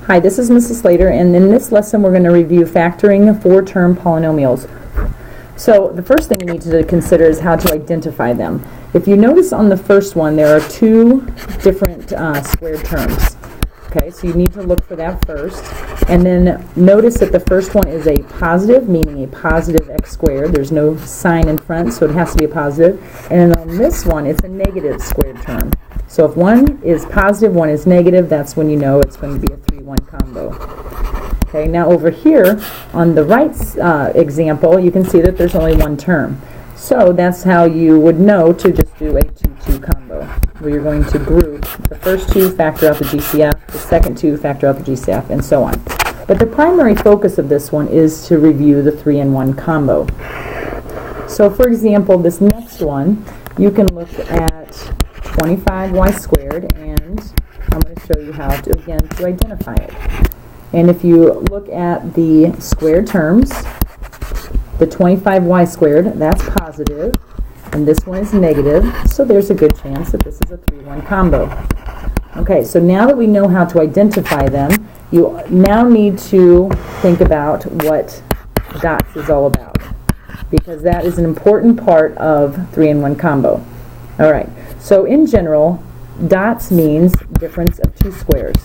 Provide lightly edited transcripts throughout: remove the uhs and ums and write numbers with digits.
Hi, this is Mrs. Slater, and in this lesson we're going to review factoring four-term polynomials. So the first thing you need to consider is how to identify them. If you notice on the first one, there are two different squared terms. Okay, so you need to look for that first. And then notice that the first one is a positive, meaning a positive x squared. There's no sign in front, so it has to be a positive. And then on this one, it's a negative squared term. So if one is positive, one is negative, that's when you know it's going to be a 3-1 combo. Okay, now over here on the right example, you can see that there's only one term. So that's how you would know to just do a 2-2 combo, where you're going to group the first two, factor out the GCF, the second two, factor out the GCF, and so on. But the primary focus of this one is to review the 3-in-1 combo. So for example, this next one, you can look at 25y squared, and I'm going to show you how to, again, to identify it. And if you look at the squared terms, the 25y squared, that's positive, and this one is negative, so there's a good chance that this is a 3-1 combo. Okay, so now that we know how to identify them, you now need to think about what dots is all about, because that is an important part of 3-in-1 combo. All right, so in general, dots means difference of two squares.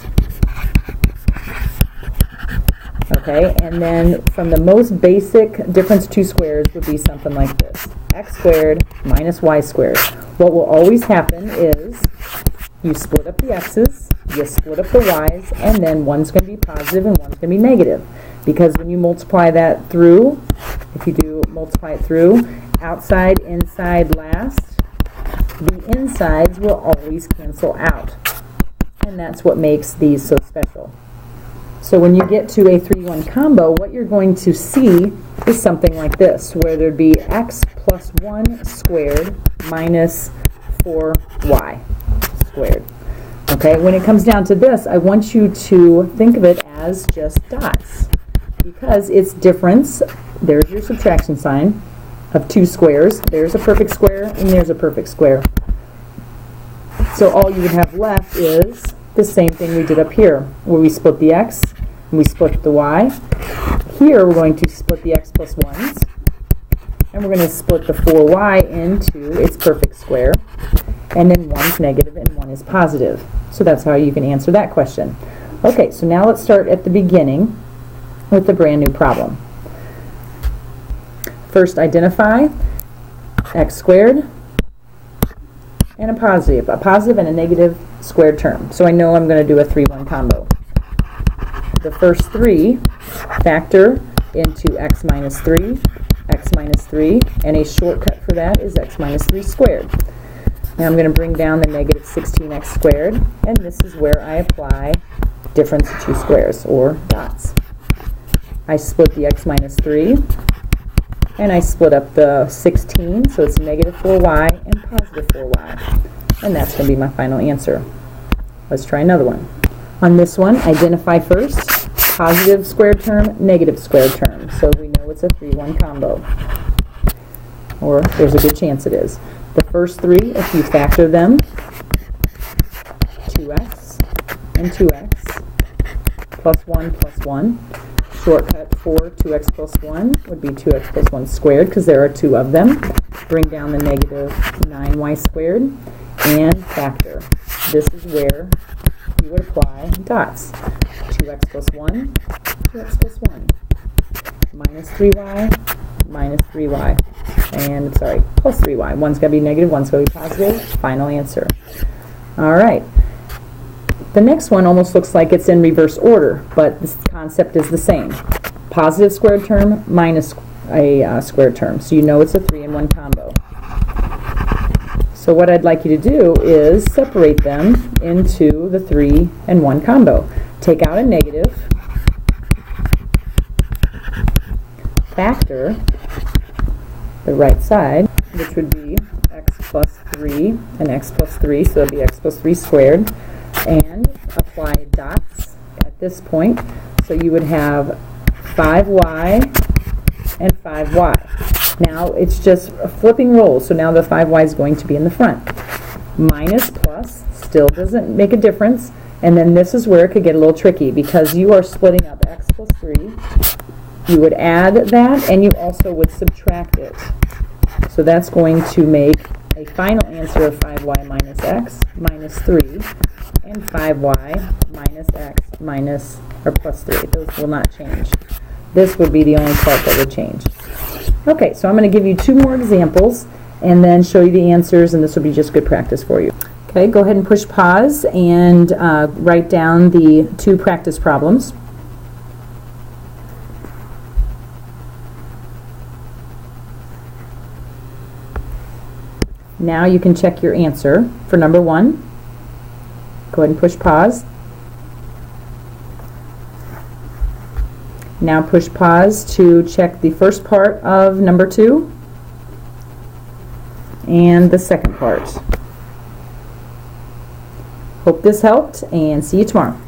Okay, and then from the most basic, difference of two squares would be something like this. X squared minus y squared. What will always happen is you split up the x's, you split up the y's, and then one's going to be positive and one's going to be negative. Because when you multiply that through, if you do multiply it through, outside, inside, last, the insides will always cancel out. And that's what makes these so special. So when you get to a 3-1 combo, what you're going to see is something like this, where there'd be x plus 1 squared minus 4y squared. Okay, when it comes down to this, I want you to think of it as just dots, because it's difference, there's your subtraction sign, of two squares. There's a perfect square, and there's a perfect square. So all you would have left is the same thing we did up here, where we split the x and we split the y. Here we're going to split the x plus 1's, and we're going to split the 4y into its perfect square, and then one's negative and one is positive. So that's how you can answer that question. Okay, so now let's start at the beginning with the brand new problem. First, identify x squared and a positive and a negative squared term. So I know I'm going to do a 3-1 combo. The first three factor into x minus 3, and a shortcut for that is x minus 3 squared. Now I'm going to bring down the negative 16x squared, and this is where I apply difference of two squares, or dots. I split the x minus 3, and I split up the 16, so it's negative 4y and positive 4y. And that's going to be my final answer. Let's try another one. On this one, identify first positive squared term, negative squared term. So we know it's a 3-1 combo. Or there's a good chance it is. The first three, if you factor them, 2x and 2x, plus 1, shortcut for 2x plus 1 would be 2x plus 1 squared, because there are two of them. Bring down the negative 9y squared, and factor. This is where you would apply dots. 2x plus 1, 2x plus 1, minus 3y, and, plus 3y. One's going to be negative, one's going to be positive. Final answer. All right. The next one almost looks like it's in reverse order, but this concept is the same. Positive squared term minus a squared term. So you know it's a 3-in-1 combo. So what I'd like you to do is separate them into the 3-in-1 combo. Take out a negative, factor the right side, which would be x plus 3 and x plus 3, so it would be x plus 3 squared, and apply dots at this point. So you would have 5y and 5y. Now it's just flipping roles, so now the 5y is going to be in the front. Minus plus still doesn't make a difference, And then this is where it could get a little tricky, because you are splitting up x plus 3. You would add that, and you also would subtract it. So that's going to make a final answer of 5y minus x minus 3, and 5y minus x minus, or plus 3. Those will not change. This would be the only part that would change. Okay, so I'm going to give you 2 more examples and then show you the answers, and this will be just good practice for you. Okay, go ahead and push pause and write down the 2 practice problems. Now you can check your answer for number 1. Go ahead and push pause. Now push pause to check the first part of number 2 and the second part. Hope this helped, and see you tomorrow.